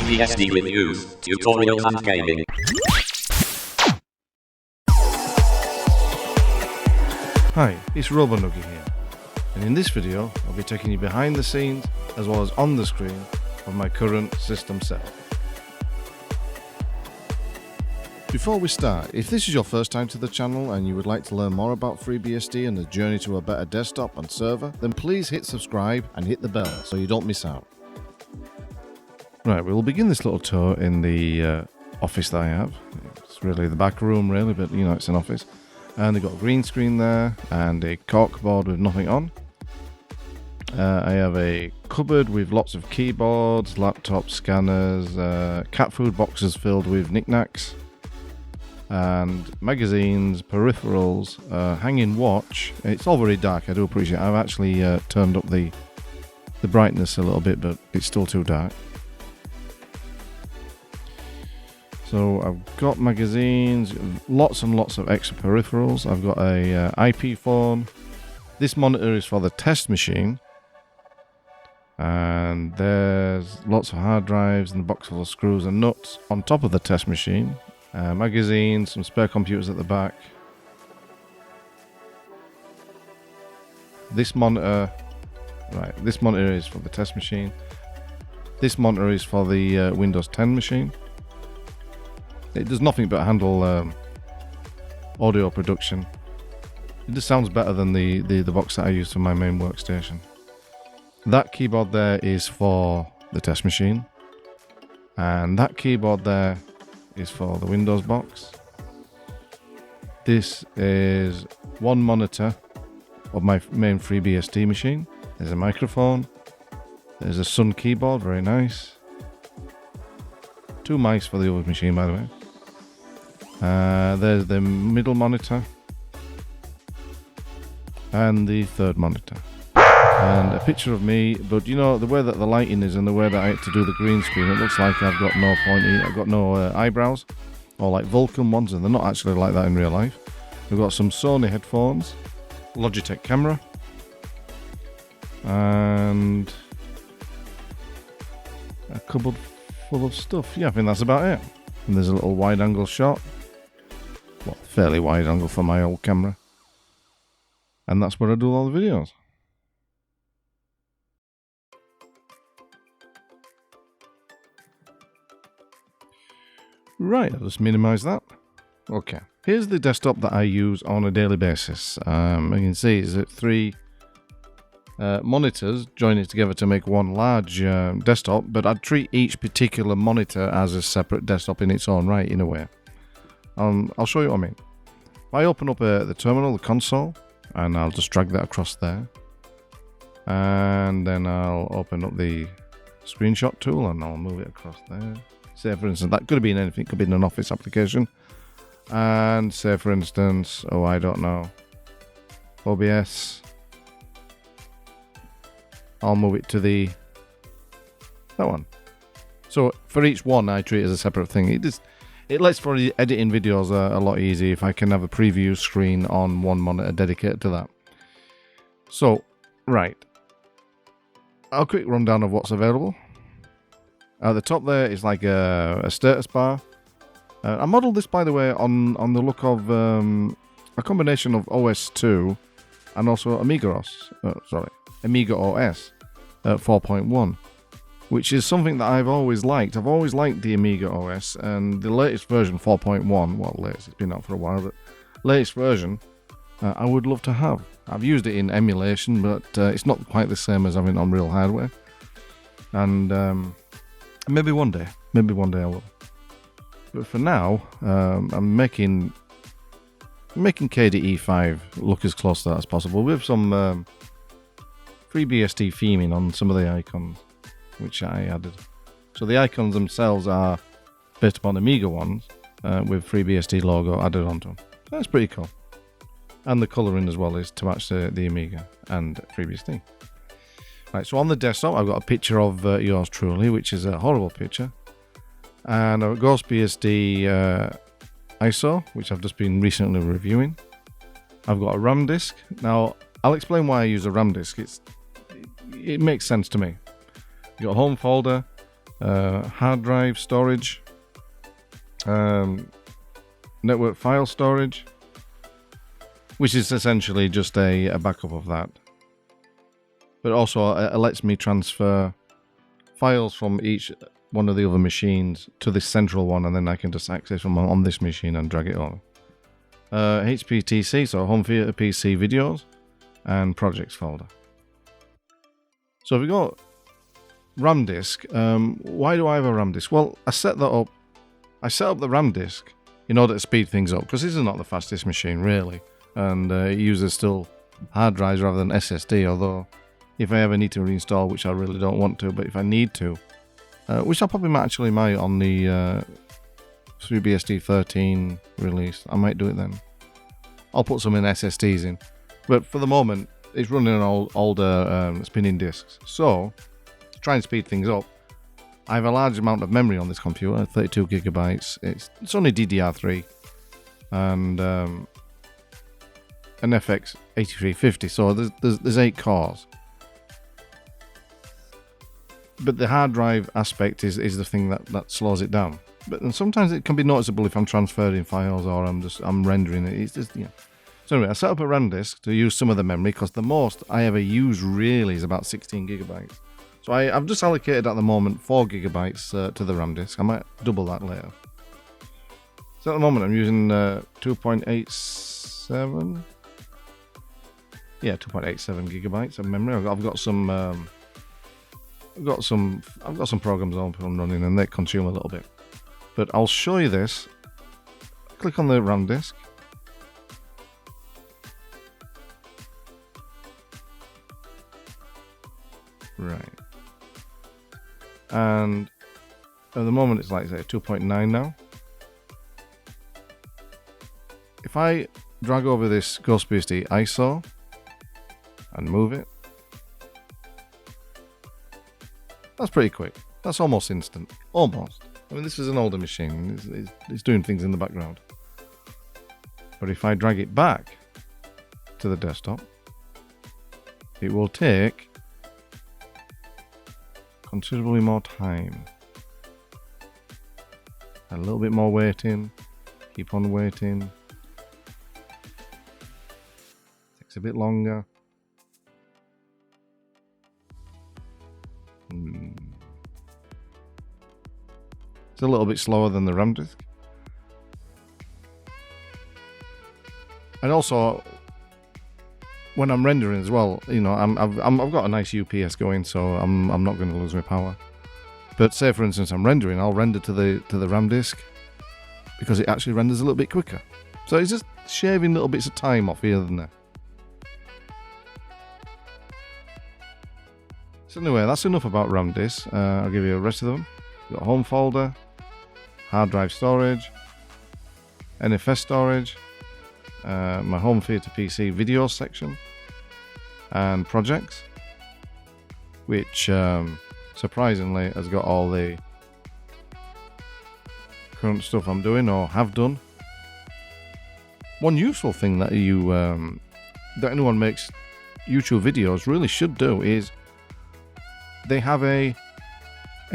FreeBSD reviews, tutorials and gaming. Hi, it's RoboNuggie here, and in this video I'll be taking you behind the scenes as well as on the screen of my current system setup. Before we start, if this is your first time to the channel and you would like to learn more about FreeBSD and the journey to a better desktop and server, then please hit subscribe and hit the bell so you don't miss out. Right, we'll begin this little tour in the office that I have. It's really the back room really, but you know, it's an office. And they've got a green screen there and a corkboard with nothing on. I have a cupboard with lots of keyboards, laptops, scanners, cat food boxes filled with knickknacks, and magazines, peripherals, hanging watch. It's all very dark, I do appreciate it. I've actually turned up the brightness a little bit, but it's still too dark. So I've got magazines, lots and lots of extra peripherals. I've got a IP phone. This monitor is for the test machine. And there's lots of hard drives and a box full of screws and nuts on top of the test machine. Magazines, some spare computers at the back. This monitor, right, this monitor is for the test machine. This monitor is for the Windows 10 machine. It does nothing but handle audio production. It just sounds better than the box that I use for my main workstation. That keyboard there is for the test machine. And that keyboard there is for the Windows box. This is one monitor of my main FreeBSD machine. There's a microphone. There's a Sun keyboard, very nice. Two mice for the other machine, by the way. There's the middle monitor and the third monitor, and a picture of me. But you know, the way that the lighting is and the way that I had to do the green screen, it looks like I've got no pointy, I've got no eyebrows, or like Vulcan ones, and they're not actually like that in real life. We've got some Sony headphones, Logitech camera, and a cupboard full of stuff. Yeah, I think that's about it. And there's a little wide angle shot. Well, fairly wide angle for my old camera. And that's where I do all the videos. Right, I'll just minimize that. Okay, here's the desktop that I use on a daily basis. You can see it's at three monitors joining together to make one large desktop, but I'd treat each particular monitor as a separate desktop in its own right, in a way. I'll show you what I mean. I open up the terminal, the console, and I'll just drag that across there. And then I'll open up the screenshot tool and I'll move it across there. Say, for instance, that could have been anything, could be an office application. And say, for instance, oh, I don't know, OBS. I'll move it to that one. So for each one, I treat it as a separate thing. It lets for editing videos a lot easier if I can have a preview screen on one monitor dedicated to that. So, right. A quick rundown of what's available. At the top there is like a status bar. I modelled this, by the way, on the look of a combination of OS 2 and also Amiga OS 4.1. Which is something that I've always liked. I've always liked the Amiga OS, and the latest version 4.1, well, latest, it's been out for a while, but latest version, I would love to have. I've used it in emulation, but it's not quite the same as having it on real hardware. And maybe one day I will. But for now, I'm making KDE 5 look as close to that as possible with some FreeBSD theming on some of the icons, which I added. So the icons themselves are based upon Amiga ones with FreeBSD logo added onto them. That's pretty cool. And the colouring as well is to match the Amiga and FreeBSD. Right, so on the desktop I've got a picture of yours truly, which is a horrible picture. And a GhostBSD ISO, which I've just been recently reviewing. I've got a RAM disk. Now, I'll explain why I use a RAM disk. It makes sense to me. You've got a home folder, hard drive storage, network file storage, which is essentially just a backup of that. But also it lets me transfer files from each one of the other machines to this central one, and then I can just access them on this machine and drag it over. HPTC, so Home Theater PC videos, and projects folder. So if we go RAM disk, why do I have a RAM disk? Well, I set up the RAM disk in order to speed things up, because this is not the fastest machine really, and it uses still hard drives rather than SSD, although if I ever need to reinstall, which I really don't want to, but if I need to, which I probably might on the FreeBSD 13 release, I might do it then. I'll put some in SSDs in, but for the moment it's running on older spinning disks. So to try and speed things up, I have a large amount of memory on this computer, 32 gigabytes. It's only DDR3 and an FX 8350, so there's 8 cores. But the hard drive aspect is the thing that slows it down. But sometimes it can be noticeable if I'm transferring files or I'm rendering it. It's just, So anyway, I set up a RAM disk to use some of the memory, because the most I ever use really is about 16 gigabytes. So I've just allocated at the moment 4 gigabytes to the RAM disk. I might double that later. So at the moment I'm using 2.87. Yeah, 2.87 gigabytes of memory. I've got some. I've got some programs open running, and they consume a little bit. But I'll show you this. Click on the RAM disk. Right. And at the moment it's like, say, 2.9 now. If I drag over this GhostBSD ISO and move it, that's pretty quick. That's almost instant. Almost. I mean, this is an older machine. It's doing things in the background. But if I drag it back to the desktop, it will take considerably more time. A little bit more waiting. Keep on waiting. Takes a bit longer. It's a little bit slower than the RAM disk. And also, when I'm rendering as well, I've got a nice UPS going, so I'm not going to lose my power. But say for instance I'm rendering, I'll render to the RAM disk because it actually renders a little bit quicker. So it's just shaving little bits of time off here and there. So anyway, that's enough about RAM disks. I'll give you the rest of them. We've got home folder, hard drive storage, NFS storage, my home theater PC video section, and projects, which surprisingly has got all the current stuff I'm doing or have done. One useful thing that that anyone makes YouTube videos really should do is they have a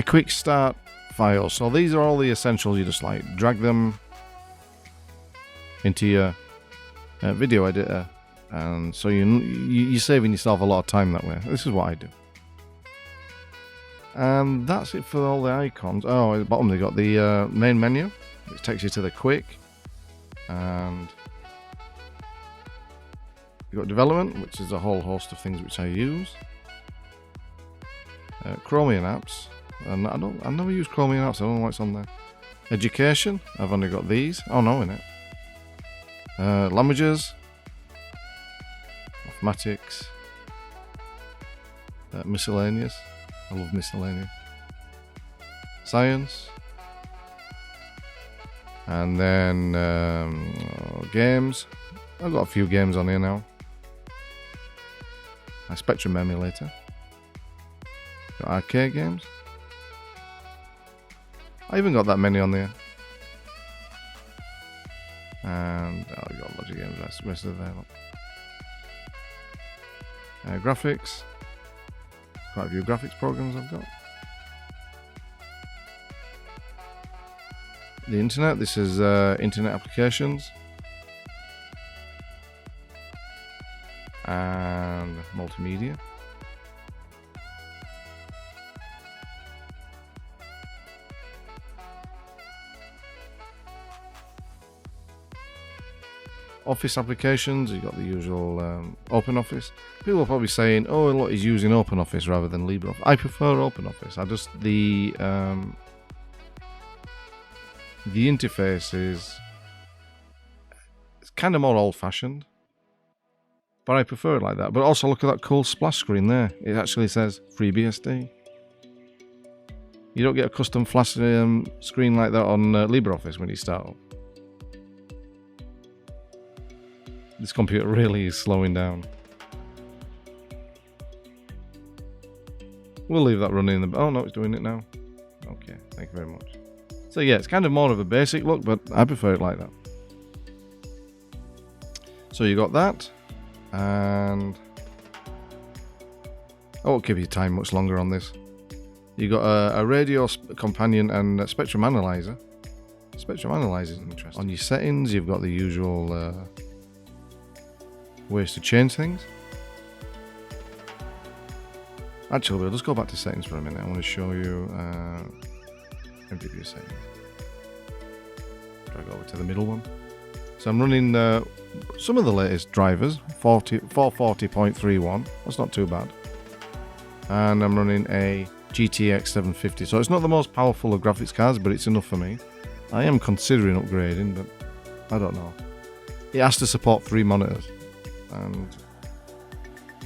quick start file. So these are all the essentials. You just like drag them into your video editor, and so you're saving yourself a lot of time that way. This is what I do. And that's it for all the icons. Oh, at the bottom they got the main menu, which takes you to the quick, and you've got development, which is a whole host of things which I use. Chromium apps, and I never use Chromium apps. I don't know what's on there. Education, I've only got these. Oh no, in it. Languages, mathematics, miscellaneous. I love miscellaneous. Science, and then games. I've got a few games on here now. My Spectrum emulator. Got arcade games. I even got that many on there. And I've got lots of games, rest of them. Graphics. Quite a few graphics programs I've got. the internet. This is internet applications and multimedia. Office applications, you've got the usual OpenOffice. People are probably saying, oh, look, he's using OpenOffice rather than LibreOffice. I prefer OpenOffice. The interface is it's kind of more old-fashioned, but I prefer it like that. But also look at that cool splash screen there. It actually says FreeBSD. You don't get a custom flash screen like that on LibreOffice when you start up. This computer really is slowing down. We'll leave that running in the... Oh no, it's doing it now. Okay, thank you very much. So yeah, it's kind of more of a basic look, but I prefer it like that. So you got that, and I won't give you time much longer on this. You got a radio companion and a spectrum analyzer. Spectrum analyzer is interesting. On your settings, you've got the usual ways to change things. Actually, we'll just go back to settings for a minute. I want to show you MPV settings. Drag over to the middle one. So I'm running some of the latest drivers, 440.31. That's not too bad. And I'm running a GTX 750. So it's not the most powerful of graphics cards, but it's enough for me. I am considering upgrading, but I don't know. It has to support 3 monitors, and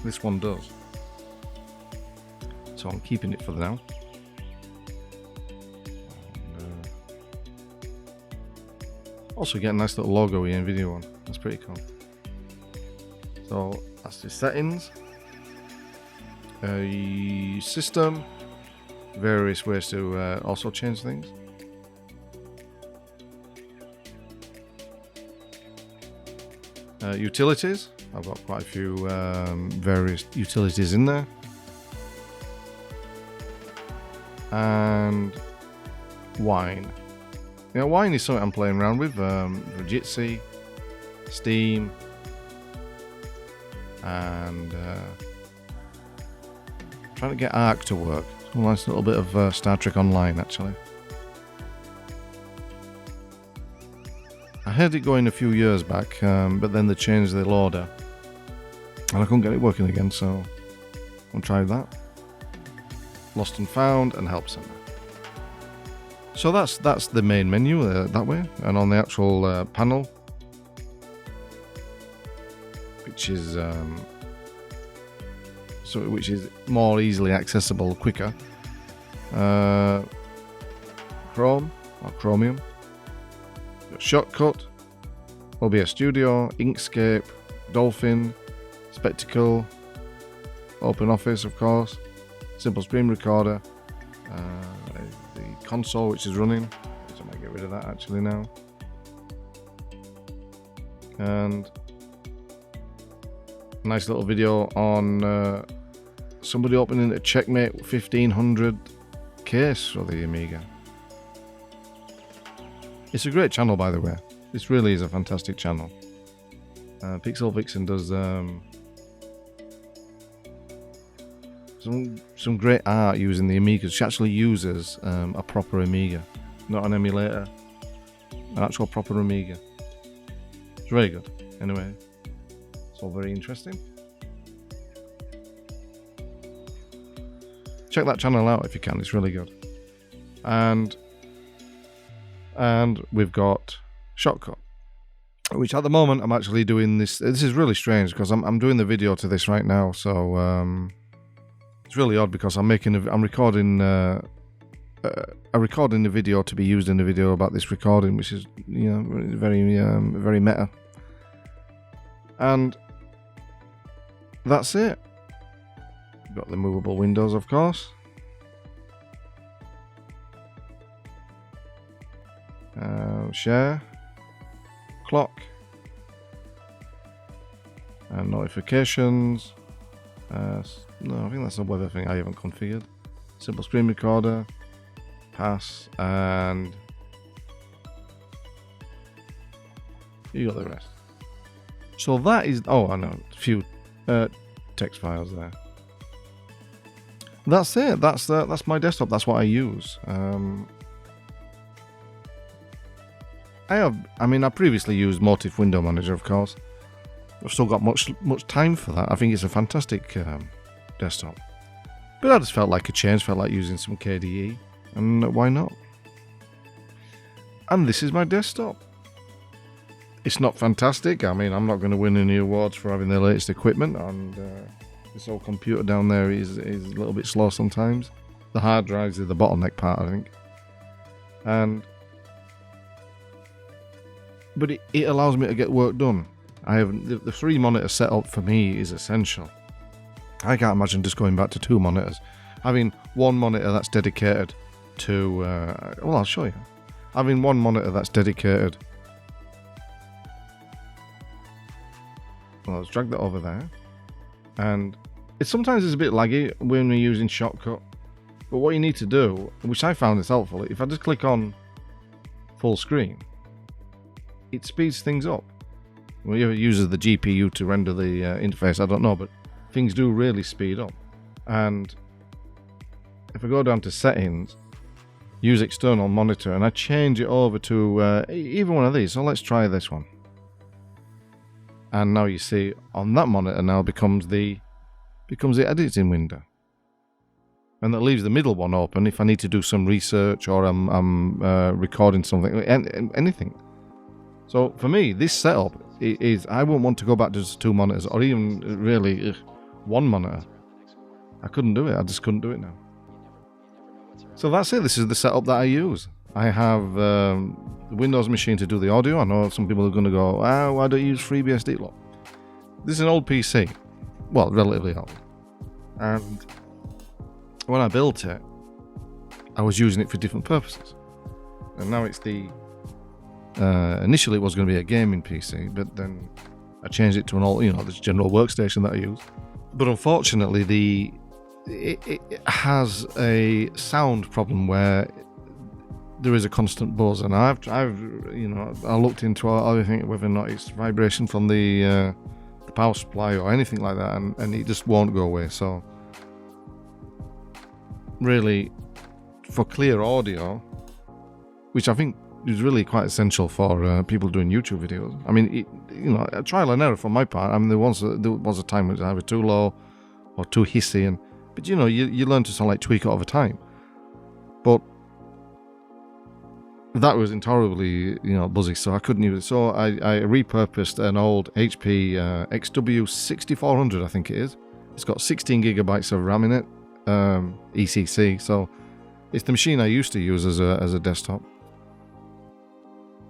this one does. So I'm keeping it for now. And, also get a nice little logo here in video one. That's pretty cool. So that's the settings. System. Various ways to also change things. Utilities. I've got quite a few various utilities in there. And Wine. Now, Wine is something I'm playing around with. Jitsi, Steam, and trying to get Arc to work. It's a nice little bit of Star Trek Online, actually. I had it going a few years back, but then they changed the loader, and I couldn't get it working again, so I'll try that. Lost and Found and Help Center. So that's the main menu that way, and on the actual panel, which is more easily accessible, quicker. Chrome or Chromium. Shortcut, OBS Studio, Inkscape, Dolphin, Spectacle, OpenOffice, of course, Simple Screen Recorder, the console which is running, so I might get rid of that actually now, and a nice little video on somebody opening a Checkmate 1500 case for the Amiga. It's a great channel, by the way. This really is a fantastic channel. Pixel Vixen does some great art using the Amiga. She actually uses a proper Amiga, not an emulator, an actual proper Amiga. It's really good. Anyway, it's all very interesting. Check that channel out if you can. It's really good. And we've got Shortcut, which at the moment I'm actually doing this. This is really strange because I'm doing the video to this right now, so it's really odd because I'm recording the video to be used in the video about this recording, which is very meta. And that's it. Got the movable windows, of course. Share, clock, and notifications. No, I think that's the weather thing I haven't configured. Simple Screen Recorder, pass, and You got the rest. So that is... Oh, I know. A few text files there. That's it. That's my desktop. That's what I use. I previously used Motif Window Manager, of course. I've still got much time for that. I think it's a fantastic desktop. But I just felt like a change, felt like using some KDE, and why not? And this is my desktop. It's not fantastic. I mean, I'm not going to win any awards for having the latest equipment, and this old computer down there is a little bit slow sometimes. The hard drives are the bottleneck part, I think. But it allows me to get work done. I have the 3 monitor setup for me is essential. I can't imagine just going back to 2 monitors. Having 1 monitor that's dedicated to... well, I'll show you. Having 1 monitor that's dedicated... Well, let's drag that over there. And it sometimes is a bit laggy when we're using Shortcut. But what you need to do, which I found is helpful, if I just click on full screen, it speeds things up. Whether it uses the GPU to render the interface, I don't know, but things do really speed up. And if I go down to settings, use external monitor, and I change it over to even one of these. So let's try this one. And now you see on that monitor now becomes the editing window. And that leaves the middle one open if I need to do some research or I'm recording something, anything. So for me, this setup is, I wouldn't want to go back to just 2 monitors or even really 1 monitor. I couldn't do it. I just couldn't do it now. So that's it. This is the setup that I use. I have the Windows machine to do the audio. I know some people are going to go, why don't you use FreeBSD? Look, this is an old PC. Well, relatively old. And when I built it, I was using it for different purposes. And now it's the... initially it was going to be a gaming PC, but then I changed it to an old, this general workstation that I use. But unfortunately, it has a sound problem where there is a constant buzz, and I looked into everything, whether or not it's vibration from the power supply or anything like that, and it just won't go away. So really, for clear audio, which I think is really quite essential for people doing YouTube videos. I mean, a trial and error from my part. I mean, there was a time when it was either too low or too hissy, but you learn to sort of like tweak it over time. But that was intolerably, buzzy, so I couldn't use it. So I repurposed an old HP XW6400, I think it is. It's got 16 gigabytes of RAM in it, ECC. So it's the machine I used to use as a desktop.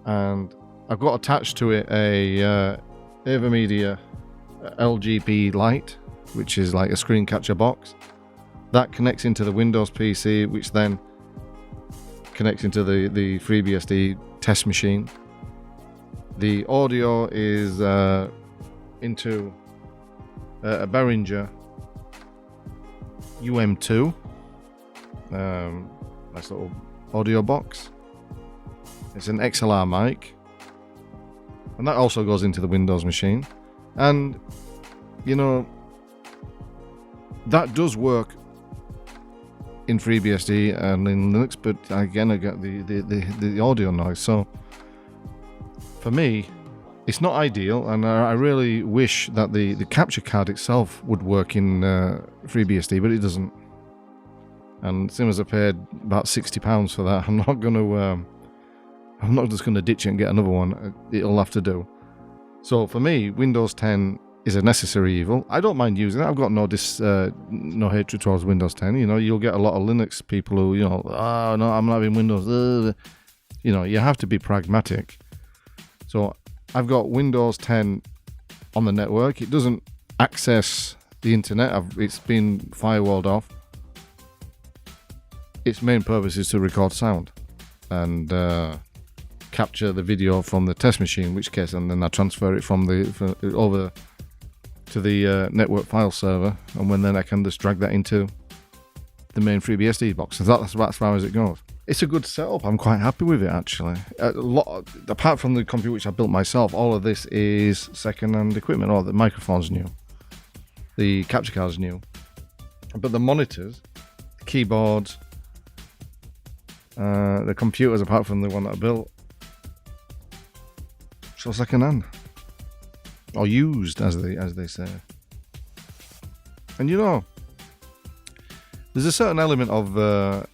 And I've got attached to it a AverMedia LGP Lite, which is like a screen catcher box. That connects into the Windows PC, which then connects into the FreeBSD test machine. The audio is into a Behringer UM2. Nice little audio box. It's an XLR mic, and that also goes into the Windows machine. And that does work in FreeBSD and in Linux, but again I get the audio noise. So for me, it's not ideal, and I really wish that the capture card itself would work in FreeBSD, but it doesn't. And as soon as I paid about £60 for that, I'm not just going to ditch it and get another one. It'll have to do. So for me, Windows 10 is a necessary evil. I don't mind using it. I've got no hatred towards Windows 10. You'll get a lot of Linux people who, no, I'm not having Windows. You have to be pragmatic. So I've got Windows 10 on the network. It doesn't access the internet. It's been firewalled off. Its main purpose is to record sound and capture the video from the test machine, in which case, and then I transfer it over to the network file server, and then I can just drag that into the main FreeBSD box. And that's about as far as it goes. It's a good setup. I'm quite happy with it, actually. Apart from the computer which I built myself, all of this is second-hand equipment. Oh, the microphone's new. The capture card's new. But the monitors, the keyboards, the computers, apart from the one that I built, so second-hand. Or used, as they say. And you know, there's a certain element of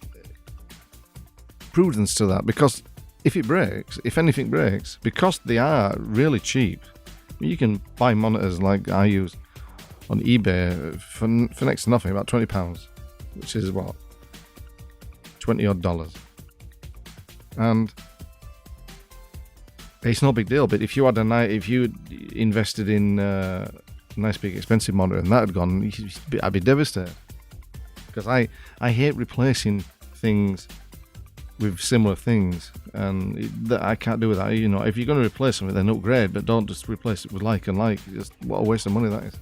prudence to that, because if anything breaks, because they are really cheap, you can buy monitors like I use on eBay for next to nothing, about £20, which is what, $20 odd. And it's no big deal. But if you invested in a nice big expensive monitor and that had gone, I'd be devastated, because I hate replacing things with similar things, and I can't do with that. You know, if you're going to replace something, then upgrade, but don't just replace it with like and like. Just what a waste of money that is.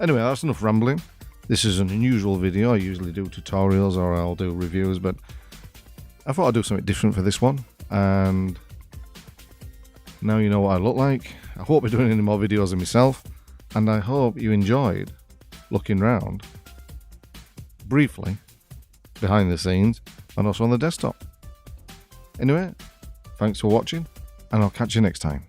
Anyway, that's enough rambling. This is an unusual video. I usually do tutorials or I'll do reviews, but I thought I'd do something different for this one, and now you know what I look like. I won't be doing any more videos of myself, and I hope you enjoyed looking round briefly behind the scenes and also on the desktop. Anyway, thanks for watching, and I'll catch you next time.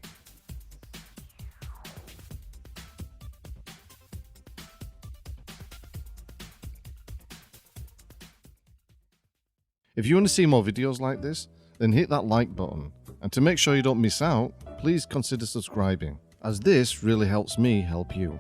If you want to see more videos like this, then hit that like button. And to make sure you don't miss out, please consider subscribing, as this really helps me help you.